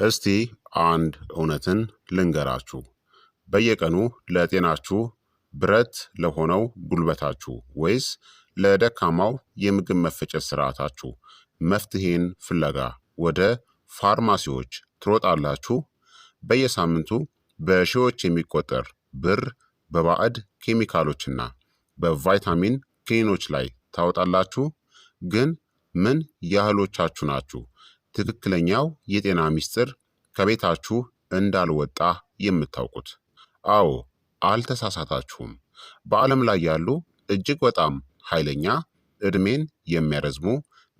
እስቲ አንድ እውነትን ልንገራችሁ። በየቀኑ ለጤናችሁ ብረት ለሆነው ጉልበታችሁ ወይስ ለደካማው የምግብ መፈጨት ስርዓታችሁ መፍትሄን ፍለጋ ወደ ፋርማሲዎች ትሮጣላችሁ? በየሳምንቱ በሺዎች የሚቆጠር ብር በባዕድ ኬሚካሎችና በቫይታሚን ክኒኖች ላይ ታወጣላችሁ። ግን ምን ያህሎቻችሁ ናችሁ ትክክለኛው የጤና ሚስጥር ከቤታችሁ እንዳልወጣ የምታውቁት? አዎ፣ አልተሳሳታችሁም። በዓለም ላይ ያሉ እጅግ በጣም ኃይለኛ፣ ዕድሜን የሚያረዝሙ፣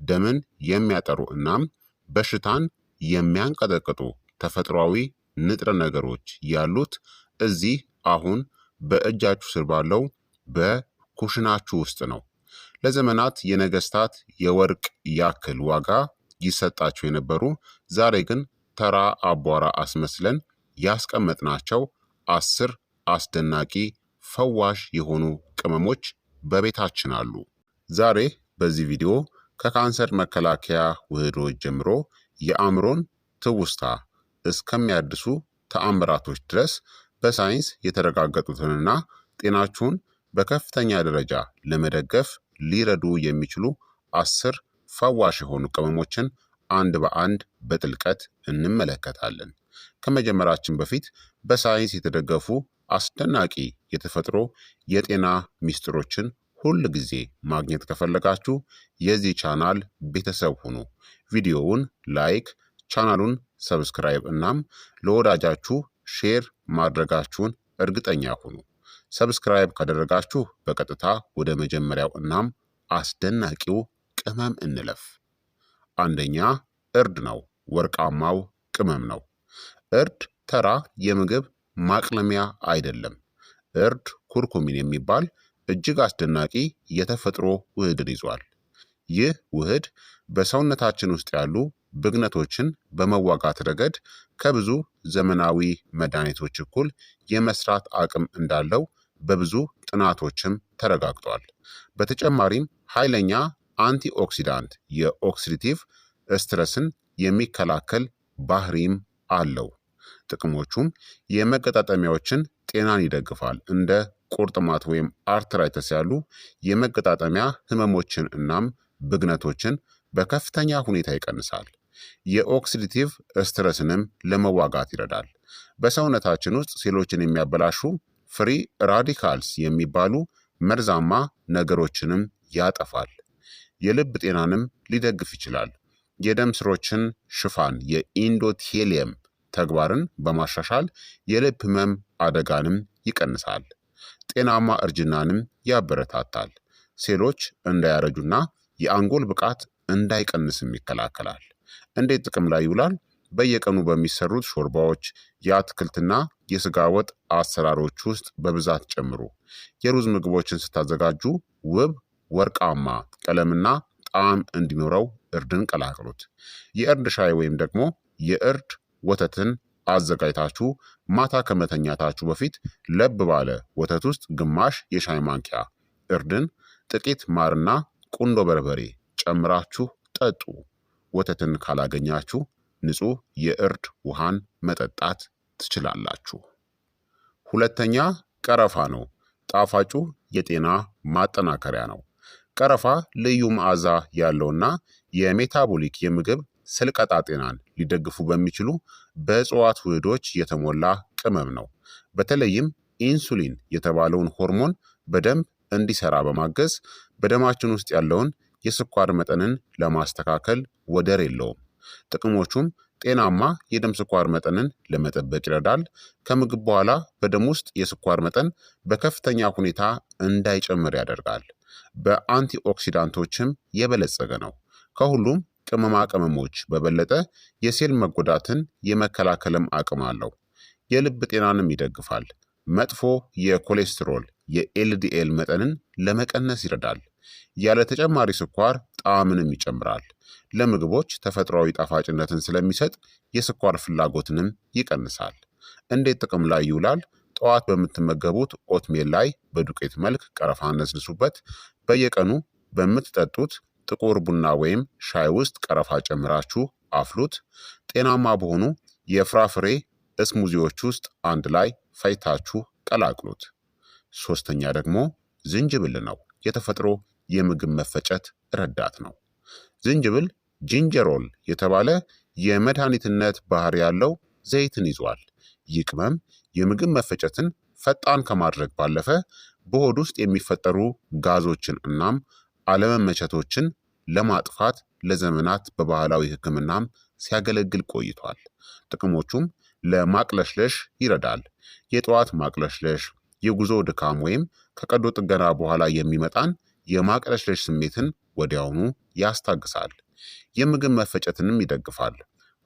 ደምን የሚያጠሩ እናም በሽታን የሚያንቀጠቅጡ ተፈጥሯዊ ንጥረ ነገሮች ያሉት እዚህ አሁን በእጃችሁ ስር ባለው በኩሽናችሁ ውስጥ ነው። ለዘመናት የነገስታት የወርቅ ያክል ዋጋ ይሰጣቸው የነበሩ ዛሬ ግን ተራ አቧራ አስመስለን ያስቀመጥናቸው 10 አስደናቂ ፈዋሽ የሆኑ ቅመሞች በቤታችን አሉ። ዛሬ በዚህ ቪዲዮ ከካንሰር መከላከያ ውህዶች ጀምሮ የአእምሮን ትውስታ እስከሚያድሱ ተአምራቶች ድረስ በሳይንስ የተረጋገጡትንና ጤናችሁን በከፍተኛ ደረጃ ለመደገፍ ሊረዱ የሚችሉ 10 ፈዋሽ የሆኑ ቅመሞችን አንድ በአንድ በጥልቀት እንመለከታለን። ከመጀመራችን በፊት በሳይንስ የተደገፉ አስደናቂ የተፈጥሮ የጤና ሚስጥሮችን ሁል ጊዜ ማግኘት ከፈለጋችሁ የዚህ ቻናል ቤተሰብ ሁኑ። ቪዲዮውን ላይክ፣ ቻናሉን ሰብስክራይብ እናም ለወዳጃችሁ ሼር ማድረጋችሁን እርግጠኛ ሁኑ። ሰብስክራይብ ካደረጋችሁ በቀጥታ ወደ መጀመሪያው እናም አስደናቂው ቅመም እንለፍ። አንደኛ እርድ ነው። ወርቃማው ቅመም ነው። እርድ ተራ የምግብ ማቅለሚያ አይደለም። እርድ ኩርኩሚን የሚባል እጅግ አስደናቂ የተፈጥሮ ውህድን ይዟል። ይህ ውህድ በሰውነታችን ውስጥ ያሉ ብግነቶችን በመዋጋት ረገድ ከብዙ ዘመናዊ መድኃኒቶች እኩል የመስራት አቅም እንዳለው በብዙ ጥናቶችም ተረጋግጧል። በተጨማሪም ኃይለኛ አንቲኦክሲዳንት የኦክሲዲቲቭ ስትረስን የሚከላከል ባህሪም አለው። ጥቅሞቹም የመገጣጠሚያዎችን ጤናን ይደግፋል። እንደ ቁርጥማት ወይም አርትራይተስ ያሉ የመገጣጠሚያ ህመሞችን እናም ብግነቶችን በከፍተኛ ሁኔታ ይቀንሳል። የኦክሲዲቲቭ ስትረስንም ለመዋጋት ይረዳል። በሰውነታችን ውስጥ ሴሎችን የሚያበላሹ ፍሪ ራዲካልስ የሚባሉ መርዛማ ነገሮችንም ያጠፋል። የልብ ጤናንም ሊደግፍ ይችላል። የደም ስሮችን ሽፋን የኢንዶቴሊየም ተግባርን በማሻሻል የልብ ህመም አደጋንም ይቀንሳል። ጤናማ እርጅናንም ያበረታታል። ሴሎች እንዳያረጁና የአንጎል ብቃት እንዳይቀንስም ይከላከላል። እንዴት ጥቅም ላይ ይውላል? በየቀኑ በሚሰሩት ሾርባዎች፣ የአትክልትና የስጋ ወጥ አሰራሮች ውስጥ በብዛት ጨምሩ። የሩዝ ምግቦችን ስታዘጋጁ ውብ ወርቃማ ቀለምና ጣዕም እንዲኖረው እርድን ቀላቅሉት። የእርድ ሻይ ወይም ደግሞ የእርድ ወተትን አዘጋጅታችሁ ማታ ከመተኛታችሁ በፊት ለብ ባለ ወተት ውስጥ ግማሽ የሻይ ማንኪያ እርድን፣ ጥቂት ማርና ቁንዶ በርበሬ ጨምራችሁ ጠጡ። ወተትን ካላገኛችሁ ንጹህ የእርድ ውሃን መጠጣት ትችላላችሁ። ሁለተኛ ቀረፋ ነው። ጣፋጩ የጤና ማጠናከሪያ ነው። ቀረፋ ልዩ መዓዛ ያለውና የሜታቦሊክ የምግብ ስልቀጣ ጤናን ሊደግፉ በሚችሉ በእጽዋት ውህዶች የተሞላ ቅመም ነው። በተለይም ኢንሱሊን የተባለውን ሆርሞን በደንብ እንዲሰራ በማገዝ በደማችን ውስጥ ያለውን የስኳር መጠንን ለማስተካከል ወደር የለውም። ጥቅሞቹም ጤናማ የደም ስኳር መጠንን ለመጠበቅ ይረዳል። ከምግብ በኋላ በደም ውስጥ የስኳር መጠን በከፍተኛ ሁኔታ እንዳይጨምር ያደርጋል። በአንቲኦክሲዳንቶችም የበለጸገ ነው። ከሁሉም ቅመማ ቅመሞች በበለጠ የሴል መጎዳትን የመከላከልም አቅም አለው። የልብ ጤናንም ይደግፋል። መጥፎ የኮሌስትሮል የኤልዲኤል መጠንን ለመቀነስ ይረዳል። ያለ ተጨማሪ ስኳር ጣዕምንም ይጨምራል። ለምግቦች ተፈጥሯዊ ጣፋጭነትን ስለሚሰጥ የስኳር ፍላጎትንም ይቀንሳል። እንዴት ጥቅም ላይ ይውላል? ጠዋት በምትመገቡት ኦትሜል ላይ በዱቄት መልክ ቀረፋ ነስንሱበት። በየቀኑ በምትጠጡት ጥቁር ቡና ወይም ሻይ ውስጥ ቀረፋ ጨምራችሁ አፍሉት። ጤናማ በሆኑ የፍራፍሬ እስሙዚዎች ውስጥ አንድ ላይ ፈይታችሁ ቀላቅሉት። ሶስተኛ ደግሞ ዝንጅብል ነው። የተፈጥሮ የምግብ መፈጨት ረዳት ነው። ዝንጅብል ጂንጀሮል የተባለ የመድኃኒትነት ባህሪ ያለው ዘይትን ይዟል። ይህ ቅመም የምግብ መፈጨትን ፈጣን ከማድረግ ባለፈ በሆድ ውስጥ የሚፈጠሩ ጋዞችን እናም አለመመቸቶችን ለማጥፋት ለዘመናት በባህላዊ ሕክምናም ሲያገለግል ቆይቷል። ጥቅሞቹም ለማቅለሽለሽ ይረዳል። የጠዋት ማቅለሽለሽ፣ የጉዞ ድካም ወይም ከቀዶ ጥገና በኋላ የሚመጣን የማቅለሽለሽ ስሜትን ወዲያውኑ ያስታግሳል። የምግብ መፈጨትንም ይደግፋል።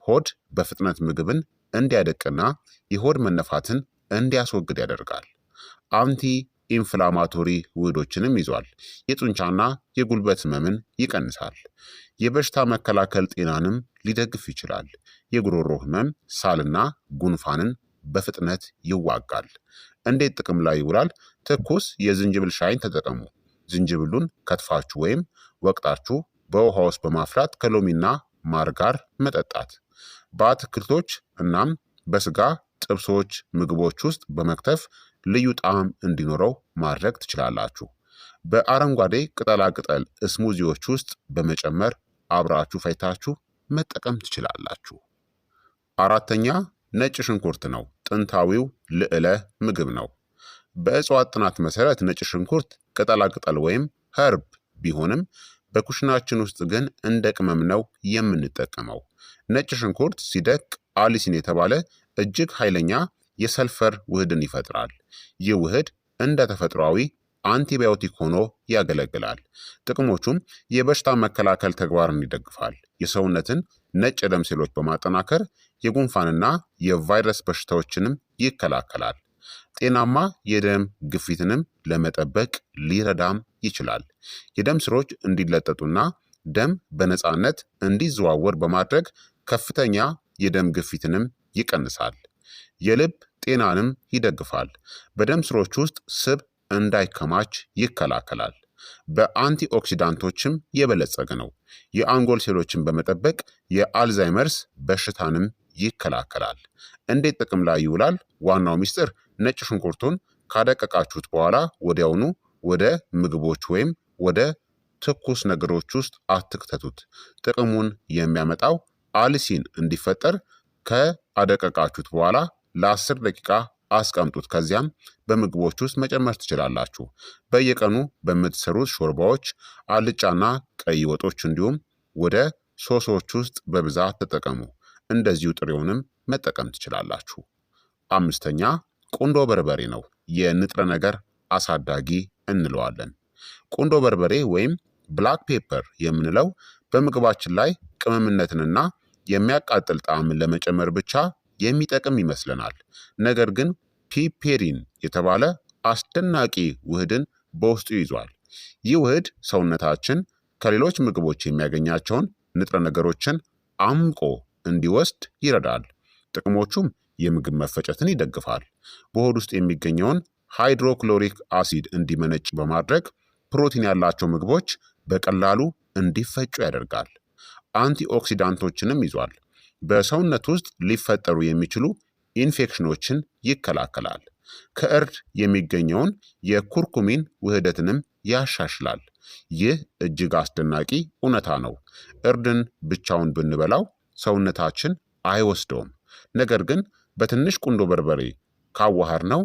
ሆድ በፍጥነት ምግብን እንዲያደቅና የሆድ መነፋትን እንዲያስወግድ ያደርጋል። አንቲ ኢንፍላማቶሪ ውህዶችንም ይዟል። የጡንቻና የጉልበት ህመምን ይቀንሳል። የበሽታ መከላከል ጤናንም ሊደግፍ ይችላል። የጉሮሮ ህመም፣ ሳልና ጉንፋንን በፍጥነት ይዋጋል። እንዴት ጥቅም ላይ ይውላል? ትኩስ የዝንጅብል ሻይን ተጠቀሙ። ዝንጅብሉን ከትፋችሁ ወይም ወቅጣችሁ በውሃ ውስጥ በማፍላት ከሎሚና ማር ጋር መጠጣት። በአትክልቶች እናም በስጋ ጥብሶች ምግቦች ውስጥ በመክተፍ ልዩ ጣዕም እንዲኖረው ማድረግ ትችላላችሁ። በአረንጓዴ ቅጠላቅጠል እስሙዚዎች ውስጥ በመጨመር አብራችሁ ፈይታችሁ መጠቀም ትችላላችሁ። አራተኛ ነጭ ሽንኩርት ነው። ጥንታዊው ልዕለ ምግብ ነው። በእጽዋት ጥናት መሰረት ነጭ ሽንኩርት ቅጠላቅጠል ወይም ኸርብ ቢሆንም በኩሽናችን ውስጥ ግን እንደ ቅመም ነው የምንጠቀመው። ነጭ ሽንኩርት ሲደቅ አሊሲን የተባለ እጅግ ኃይለኛ የሰልፈር ውህድን ይፈጥራል። ይህ ውህድ እንደ ተፈጥሯዊ አንቲባዮቲክ ሆኖ ያገለግላል። ጥቅሞቹም የበሽታ መከላከል ተግባርን ይደግፋል። የሰውነትን ነጭ የደም ሴሎች በማጠናከር የጉንፋንና የቫይረስ በሽታዎችንም ይከላከላል። ጤናማ የደም ግፊትንም ለመጠበቅ ሊረዳም ይችላል። የደም ስሮች እንዲለጠጡና ደም በነፃነት እንዲዘዋወር በማድረግ ከፍተኛ የደም ግፊትንም ይቀንሳል። የልብ ጤናንም ይደግፋል። በደም ስሮች ውስጥ ስብ እንዳይከማች ይከላከላል። በአንቲኦክሲዳንቶችም የበለጸገ ነው። የአንጎል ሴሎችን በመጠበቅ የአልዛይመርስ በሽታንም ይከላከላል። እንዴት ጥቅም ላይ ይውላል? ዋናው ሚስጥር ነጭ ሽንኩርቱን ካደቀቃችሁት በኋላ ወዲያውኑ ወደ ምግቦች ወይም ወደ ትኩስ ነገሮች ውስጥ አትክተቱት። ጥቅሙን የሚያመጣው አሊሲን እንዲፈጠር ከአደቀቃችሁት በኋላ ለ10 ደቂቃ አስቀምጡት። ከዚያም በምግቦች ውስጥ መጨመር ትችላላችሁ። በየቀኑ በምትሰሩት ሾርባዎች፣ አልጫና ቀይ ወጦች እንዲሁም ወደ ሶሶች ውስጥ በብዛት ተጠቀሙ። እንደዚሁ ጥሬውንም መጠቀም ትችላላችሁ። አምስተኛ ቁንዶ በርበሬ ነው። የንጥረ ነገር አሳዳጊ እንለዋለን። ቁንዶ በርበሬ ወይም ብላክ ፔፐር የምንለው በምግባችን ላይ ቅመምነትንና የሚያቃጥል ጣዕምን ለመጨመር ብቻ የሚጠቅም ይመስለናል። ነገር ግን ፒፔሪን የተባለ አስደናቂ ውህድን በውስጡ ይዟል። ይህ ውህድ ሰውነታችን ከሌሎች ምግቦች የሚያገኛቸውን ንጥረ ነገሮችን አምቆ እንዲወስድ ይረዳል። ጥቅሞቹም የምግብ መፈጨትን ይደግፋል። በሆድ ውስጥ የሚገኘውን ሃይድሮክሎሪክ አሲድ እንዲመነጭ በማድረግ ፕሮቲን ያላቸው ምግቦች በቀላሉ እንዲፈጩ ያደርጋል። አንቲኦክሲዳንቶችንም ይዟል። በሰውነት ውስጥ ሊፈጠሩ የሚችሉ ኢንፌክሽኖችን ይከላከላል። ከእርድ የሚገኘውን የኩርኩሚን ውህደትንም ያሻሽላል። ይህ እጅግ አስደናቂ እውነታ ነው። እርድን ብቻውን ብንበላው ሰውነታችን አይወስደውም። ነገር ግን በትንሽ ቁንዶ በርበሬ ካዋሃድነው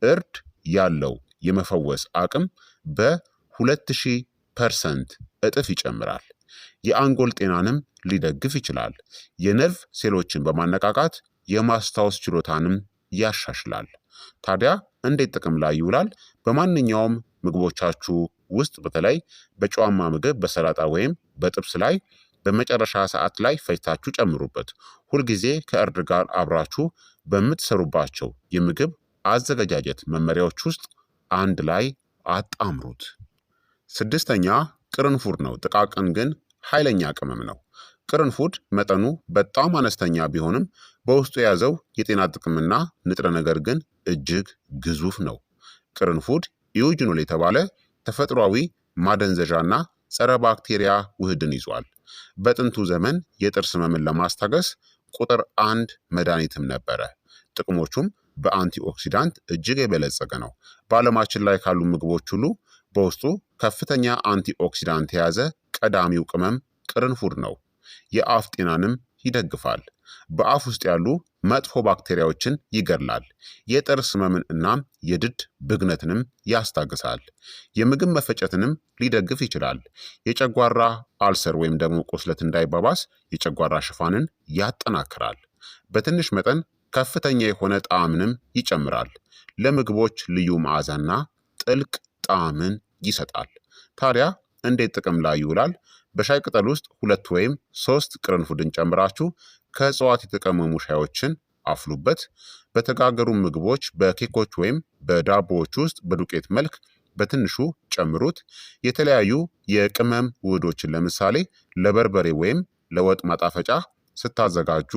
እርድ ያለው የመፈወስ አቅም በ2000% እጥፍ ይጨምራል። የአንጎል ጤናንም ሊደግፍ ይችላል። የነርቭ ሴሎችን በማነቃቃት የማስታወስ ችሎታንም ያሻሽላል። ታዲያ እንዴት ጥቅም ላይ ይውላል? በማንኛውም ምግቦቻችሁ ውስጥ በተለይ በጨዋማ ምግብ፣ በሰላጣ ወይም በጥብስ ላይ በመጨረሻ ሰዓት ላይ ፈጭታችሁ ጨምሩበት። ሁልጊዜ ከእርድ ጋር አብራችሁ በምትሰሩባቸው የምግብ አዘገጃጀት መመሪያዎች ውስጥ አንድ ላይ አጣምሩት። ስድስተኛ ቅርንፉድ ነው። ጥቃቅን ግን ኃይለኛ ቅመም ነው። ቅርንፉድ መጠኑ በጣም አነስተኛ ቢሆንም በውስጡ የያዘው የጤና ጥቅምና ንጥረ ነገር ግን እጅግ ግዙፍ ነው። ቅርንፉድ ኢዩጅኖል የተባለ ተፈጥሯዊ ማደንዘዣና ጸረ ባክቴሪያ ውህድን ይዟል። በጥንቱ ዘመን የጥርስ ህመምን ለማስታገስ ቁጥር 1 መድኃኒትም ነበረ። ጥቅሞቹም በአንቲኦክሲዳንት እጅግ የበለጸገ ነው። በዓለማችን ላይ ካሉ ምግቦች ሁሉ በውስጡ ከፍተኛ አንቲኦክሲዳንት የያዘ ቀዳሚው ቅመም ቅርንፉድ ነው። የአፍ ጤናንም ይደግፋል። በአፍ ውስጥ ያሉ መጥፎ ባክቴሪያዎችን ይገድላል። የጥርስ ህመምን እናም የድድ ብግነትንም ያስታግሳል። የምግብ መፈጨትንም ሊደግፍ ይችላል። የጨጓራ አልሰር ወይም ደግሞ ቁስለት እንዳይባባስ የጨጓራ ሽፋንን ያጠናክራል። በትንሽ መጠን ከፍተኛ የሆነ ጣዕምንም ይጨምራል። ለምግቦች ልዩ መዓዛና ጥልቅ ጣዕምን ይሰጣል። ታዲያ እንዴት ጥቅም ላይ ይውላል? በሻይ ቅጠል ውስጥ 2 ወይም 3 ቅርንፉድን ጨምራችሁ ከእጽዋት የተቀመሙ ሻዮችን አፍሉበት። በተጋገሩ ምግቦች፣ በኬኮች ወይም በዳቦዎች ውስጥ በዱቄት መልክ በትንሹ ጨምሩት። የተለያዩ የቅመም ውህዶችን ለምሳሌ ለበርበሬ ወይም ለወጥ ማጣፈጫ ስታዘጋጁ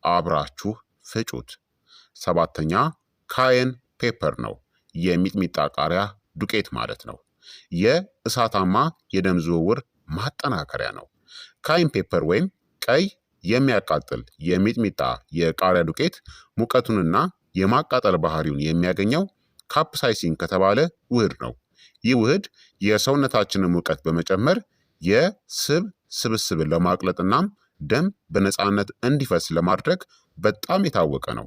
አብራችሁ ፍጩት። 7ኛ ካየን ፔፐር ነው። የሚጥሚጣ ቃሪያ ዱቄት ማለት ነው። የእሳታማ የደም ዝውውር ማጠናከሪያ ነው። ካይን ፔፐር ወይም ቀይ የሚያቃጥል የሚጥሚጣ የቃሪያ ዱቄት ሙቀቱንና የማቃጠል ባህሪውን የሚያገኘው ካፕሳይሲን ከተባለ ውህድ ነው። ይህ ውህድ የሰውነታችንን ሙቀት በመጨመር የስብ ስብስብን ለማቅለጥናም ደም በነፃነት እንዲፈስ ለማድረግ በጣም የታወቀ ነው።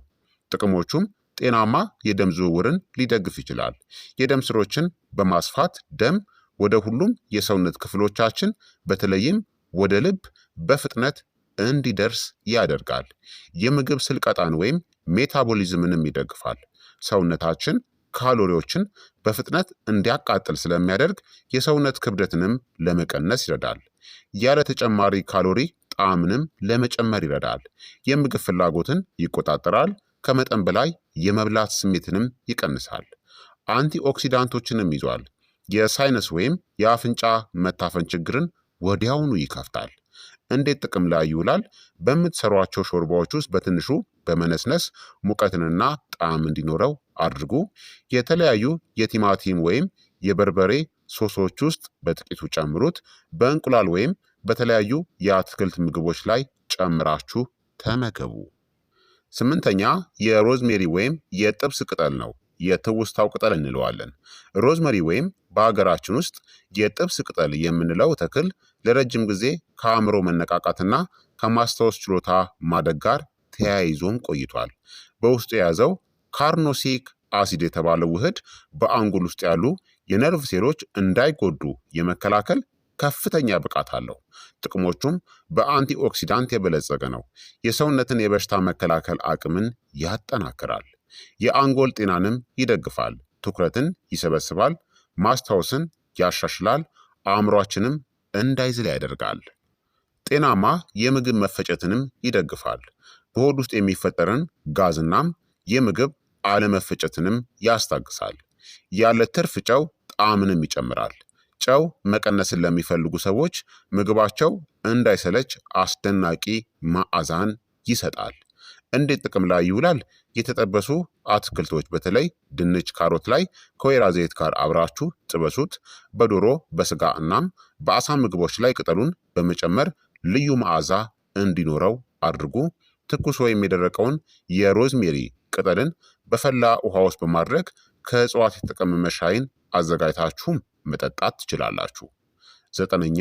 ጥቅሞቹም ጤናማ የደም ዝውውርን ሊደግፍ ይችላል። የደም ስሮችን በማስፋት ደም ወደ ሁሉም የሰውነት ክፍሎቻችን በተለይም ወደ ልብ በፍጥነት እንዲደርስ ያደርጋል። የምግብ ስልቀጣን ወይም ሜታቦሊዝምንም ይደግፋል። ሰውነታችን ካሎሪዎችን በፍጥነት እንዲያቃጥል ስለሚያደርግ የሰውነት ክብደትንም ለመቀነስ ይረዳል። ያለ ተጨማሪ ካሎሪ ጣዕምንም ለመጨመር ይረዳል። የምግብ ፍላጎትን ይቆጣጠራል። ከመጠን በላይ የመብላት ስሜትንም ይቀንሳል። አንቲኦክሲዳንቶችንም ይዟል። የሳይነስ ወይም የአፍንጫ መታፈን ችግርን ወዲያውኑ ይከፍታል። እንዴት ጥቅም ላይ ይውላል? በምትሰሯቸው ሾርባዎች ውስጥ በትንሹ በመነስነስ ሙቀትንና ጣዕም እንዲኖረው አድርጉ። የተለያዩ የቲማቲም ወይም የበርበሬ ሶሶች ውስጥ በጥቂቱ ጨምሩት። በእንቁላል ወይም በተለያዩ የአትክልት ምግቦች ላይ ጨምራችሁ ተመገቡ። 8ኛ የሮዝሜሪ ወይም የጥብስ ቅጠል ነው። የትውስታው ቅጠል እንለዋለን። ሮዝመሪ ወይም በሀገራችን ውስጥ የጥብስ ቅጠል የምንለው ተክል ለረጅም ጊዜ ከአእምሮ መነቃቃትና ከማስታወስ ችሎታ ማደግ ጋር ተያይዞም ቆይቷል። በውስጡ የያዘው ካርኖሲክ አሲድ የተባለው ውህድ በአንጎል ውስጥ ያሉ የነርቭ ሴሎች እንዳይጎዱ የመከላከል ከፍተኛ ብቃት አለው። ጥቅሞቹም በአንቲኦክሲዳንት የበለጸገ ነው። የሰውነትን የበሽታ መከላከል አቅምን ያጠናክራል። የአንጎል ጤናንም ይደግፋል። ትኩረትን ይሰበስባል። ማስታወስን ያሻሽላል። አእምሯችንም እንዳይዝል ያደርጋል። ጤናማ የምግብ መፈጨትንም ይደግፋል። በሆድ ውስጥ የሚፈጠርን ጋዝናም የምግብ አለመፈጨትንም ያስታግሳል። ያለ ትርፍ ጨው ጣዕምንም ይጨምራል። ጨው መቀነስን ለሚፈልጉ ሰዎች ምግባቸው እንዳይሰለች አስደናቂ መዓዛን ይሰጣል። እንዴት ጥቅም ላይ ይውላል? የተጠበሱ አትክልቶች በተለይ ድንች፣ ካሮት ላይ ከወይራ ዘይት ጋር አብራችሁ ጥበሱት። በዶሮ በስጋ እናም በአሳ ምግቦች ላይ ቅጠሉን በመጨመር ልዩ መዓዛ እንዲኖረው አድርጉ። ትኩስ ወይም የደረቀውን የሮዝሜሪ ቅጠልን በፈላ ውሃ ውስጥ በማድረግ ከእጽዋት የተቀመመ ሻይን አዘጋጅታችሁም መጠጣት ትችላላችሁ። 9ኛ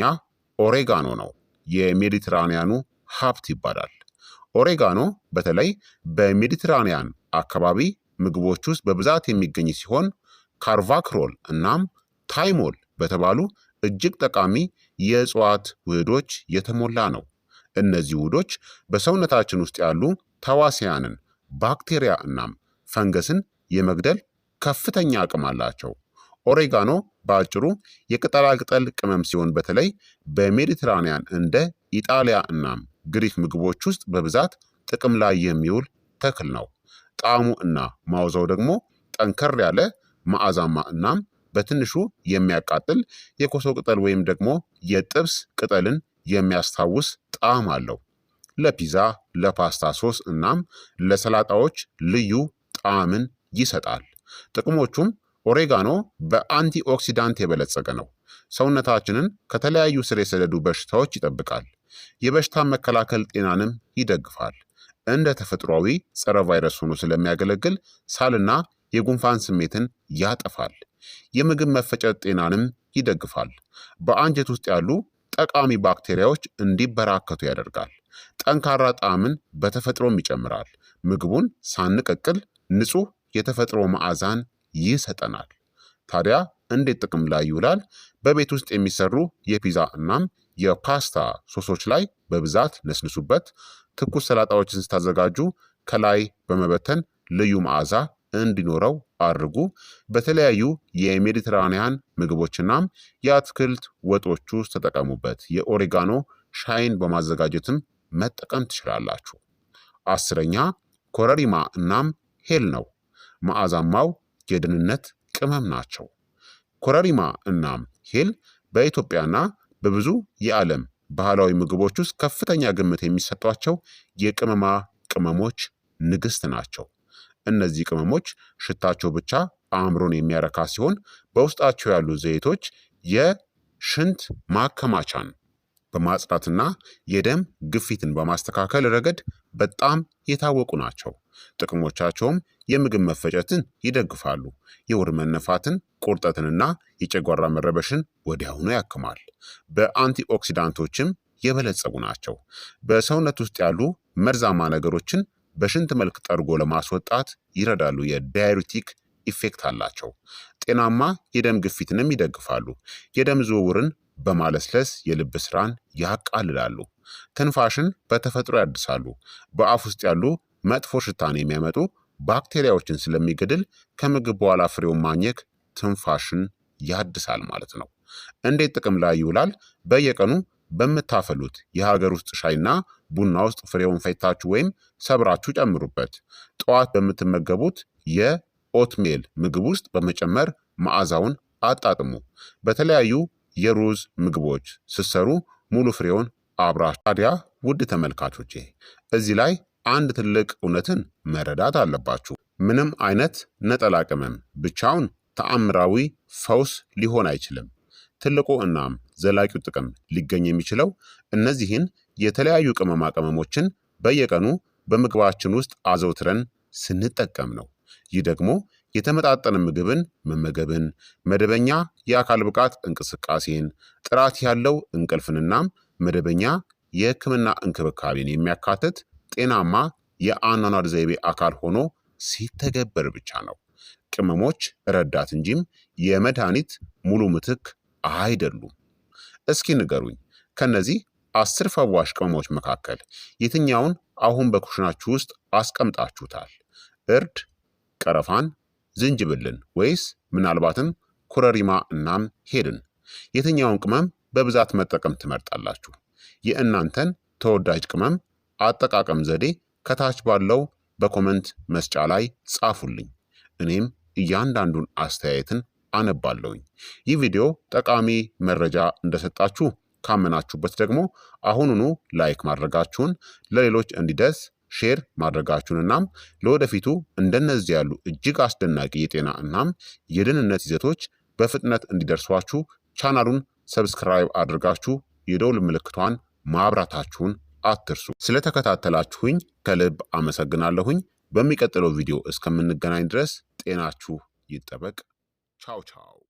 ኦሬጋኖ ነው። የሜዲትራኒያኑ ሀብት ይባላል። ኦሬጋኖ በተለይ በሜዲትራኒያን አካባቢ ምግቦች ውስጥ በብዛት የሚገኝ ሲሆን ካርቫክሮል እናም ታይሞል በተባሉ እጅግ ጠቃሚ የእጽዋት ውህዶች የተሞላ ነው። እነዚህ ውህዶች በሰውነታችን ውስጥ ያሉ ተዋሲያንን፣ ባክቴሪያ እናም ፈንገስን የመግደል ከፍተኛ አቅም አላቸው። ኦሬጋኖ በአጭሩ የቅጠላቅጠል ቅመም ሲሆን በተለይ በሜዲትራኒያን እንደ ኢጣሊያ እናም ግሪክ ምግቦች ውስጥ በብዛት ጥቅም ላይ የሚውል ተክል ነው። ጣዕሙ እና ማውዛው ደግሞ ጠንከር ያለ መዓዛማ እናም በትንሹ የሚያቃጥል የኮሶ ቅጠል ወይም ደግሞ የጥብስ ቅጠልን የሚያስታውስ ጣዕም አለው። ለፒዛ፣ ለፓስታ ሶስ እናም ለሰላጣዎች ልዩ ጣዕምን ይሰጣል። ጥቅሞቹም ኦሬጋኖ በአንቲኦክሲዳንት የበለጸገ ነው። ሰውነታችንን ከተለያዩ ስር የሰደዱ በሽታዎች ይጠብቃል። የበሽታ መከላከል ጤናንም ይደግፋል። እንደ ተፈጥሯዊ ጸረ ቫይረስ ሆኖ ስለሚያገለግል ሳልና የጉንፋን ስሜትን ያጠፋል። የምግብ መፈጨት ጤናንም ይደግፋል። በአንጀት ውስጥ ያሉ ጠቃሚ ባክቴሪያዎች እንዲበራከቱ ያደርጋል። ጠንካራ ጣዕምን በተፈጥሮም ይጨምራል። ምግቡን ሳንቀቅል ንጹህ የተፈጥሮ መዓዛን ይሰጠናል። ታዲያ እንዴት ጥቅም ላይ ይውላል? በቤት ውስጥ የሚሰሩ የፒዛ እናም የፓስታ ሶሶች ላይ በብዛት ነስንሱበት። ትኩስ ሰላጣዎችን ስታዘጋጁ ከላይ በመበተን ልዩ መዓዛ እንዲኖረው አድርጉ። በተለያዩ የሜዲትራኒያን ምግቦችናም የአትክልት ወጦች ውስጥ ተጠቀሙበት። የኦሬጋኖ ሻይን በማዘጋጀትም መጠቀም ትችላላችሁ። 10ኛ ኮረሪማ እናም ሄል ነው። መዓዛማው የደህንነት ቅመም ናቸው። ኮረሪማ እናም ሄል በኢትዮጵያና በብዙ የዓለም ባህላዊ ምግቦች ውስጥ ከፍተኛ ግምት የሚሰጧቸው የቅመማ ቅመሞች ንግስት ናቸው። እነዚህ ቅመሞች ሽታቸው ብቻ አእምሮን የሚያረካ ሲሆን በውስጣቸው ያሉ ዘይቶች የሽንት ማከማቻን በማጽዳትና የደም ግፊትን በማስተካከል ረገድ በጣም የታወቁ ናቸው። ጥቅሞቻቸውም የምግብ መፈጨትን ይደግፋሉ። የሆድ መነፋትን፣ ቁርጠትንና የጨጓራ መረበሽን ወዲያውኑ ያክማል። በአንቲኦክሲዳንቶችም የበለጸጉ ናቸው። በሰውነት ውስጥ ያሉ መርዛማ ነገሮችን በሽንት መልክ ጠርጎ ለማስወጣት ይረዳሉ። የዳዩሪቲክ ኢፌክት አላቸው። ጤናማ የደም ግፊትንም ይደግፋሉ። የደም ዝውውርን በማለስለስ የልብ ስራን ያቃልላሉ። ትንፋሽን በተፈጥሮ ያድሳሉ። በአፍ ውስጥ ያሉ መጥፎ ሽታን የሚያመጡ ባክቴሪያዎችን ስለሚገድል ከምግብ በኋላ ፍሬውን ማኘክ ትንፋሽን ያድሳል ማለት ነው። እንዴት ጥቅም ላይ ይውላል? በየቀኑ በምታፈሉት የሀገር ውስጥ ሻይና ቡና ውስጥ ፍሬውን ፈጭታችሁ ወይም ሰብራችሁ ጨምሩበት። ጠዋት በምትመገቡት የኦትሜል ምግብ ውስጥ በመጨመር መዓዛውን አጣጥሙ። በተለያዩ የሩዝ ምግቦች ስትሰሩ ሙሉ ፍሬውን አብራችሁ። ታዲያ ውድ ተመልካቾቼ እዚህ ላይ አንድ ትልቅ እውነትን መረዳት አለባችሁ። ምንም አይነት ነጠላ ቅመም ብቻውን ተአምራዊ ፈውስ ሊሆን አይችልም። ትልቁ እናም ዘላቂው ጥቅም ሊገኝ የሚችለው እነዚህን የተለያዩ ቅመማ ቅመሞችን በየቀኑ በምግባችን ውስጥ አዘውትረን ስንጠቀም ነው። ይህ ደግሞ የተመጣጠነ ምግብን መመገብን፣ መደበኛ የአካል ብቃት እንቅስቃሴን፣ ጥራት ያለው እንቅልፍንናም መደበኛ የሕክምና እንክብካቤን የሚያካትት ጤናማ የአኗኗር ዘይቤ አካል ሆኖ ሲተገበር ብቻ ነው። ቅመሞች ረዳት እንጂም የመድኃኒት ሙሉ ምትክ አይደሉም። እስኪ ንገሩኝ፣ ከነዚህ 10 ፈዋሽ ቅመሞች መካከል የትኛውን አሁን በኩሽናችሁ ውስጥ አስቀምጣችሁታል? እርድ፣ ቀረፋን፣ ዝንጅብልን ወይስ ምናልባትም ኮረሪማ እናም ሄልን? የትኛውን ቅመም በብዛት መጠቀም ትመርጣላችሁ? የእናንተን ተወዳጅ ቅመም አጠቃቀም ዘዴ ከታች ባለው በኮመንት መስጫ ላይ ጻፉልኝ። እኔም እያንዳንዱን አስተያየትን አነባለሁኝ። ይህ ቪዲዮ ጠቃሚ መረጃ እንደሰጣችሁ ካመናችሁበት ደግሞ አሁኑኑ ላይክ ማድረጋችሁን፣ ለሌሎች እንዲደርስ ሼር ማድረጋችሁን እናም ለወደፊቱ እንደነዚህ ያሉ እጅግ አስደናቂ የጤና እናም የደህንነት ይዘቶች በፍጥነት እንዲደርሷችሁ ቻናሉን ሰብስክራይብ አድርጋችሁ የደውል ምልክቷን ማብራታችሁን አትርሱ። ስለተከታተላችሁኝ ከልብ አመሰግናለሁኝ። በሚቀጥለው ቪዲዮ እስከምንገናኝ ድረስ ጤናችሁ ይጠበቅ። ቻው ቻው።